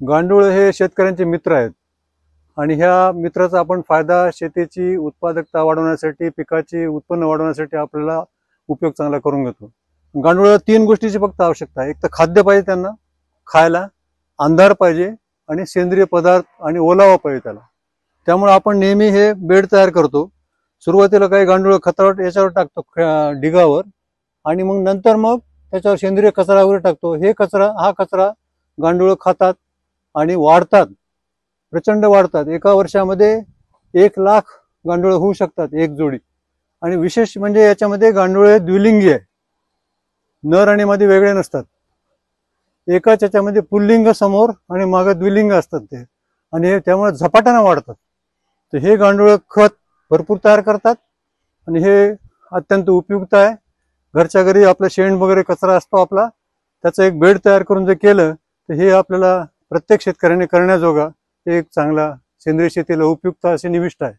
गांडूळ हे शेतकऱ्यांचे मित्र आहेत आणि ह्या मित्राचा आपण फायदा शेतीची उत्पादकता वाढवण्यासाठी, पिकाची उत्पन्न वाढवण्यासाठी आपल्याला उपयोग चांगला करून घेतो। गांडूळाला 3 गोष्टीची फक्त आवश्यकता आहे। एक तर खाद्य पाहिजे त्यांना खायला, अंधार पाहिजे आणि सेंद्रिय पदार्थ आणि ओलावा पाहिजे त्याला। त्यामुळे आपण नेहमी हे बेड तयार करतो। सुरुवातीला काही गांडूळ खतावर याच्यावर टाकतो ढिगावर आणि मग नंतर मग त्याच्यावर सेंद्रिय कचरा वगैरे टाकतो। हा कचरा गांडूळ खातात आणि वाढतात, प्रचंड वाढतात। एका वर्षामध्ये 1 लाख गांडूळ होऊ शकतात एक जोडी। आणि विशेष म्हणजे याच्यामध्ये गांडूळ द्विलिंगी आहे, नर आणि मादी वेगळे नसतात। एकाच याच्यामध्ये पुल्लिंग समोर आणि मागे द्विलिंग असतात ते, आणि त्यामुळे झपाट्याने वाढतात। तर हे गांडूळ खत भरपूर तयार करतात आणि हे अत्यंत उपयुक्त आहे। घरच्या घरी आपलं शेण वगैरे कचरा असतो आपला, त्याचं एक बेड तयार करून जर केलं तर हे आपल्याला प्रत्येक शेतकऱ्याने करण्याजोगा एक चांगला सेंद्रिय शेतीला उपयुक्त असे निविष्ट आहे।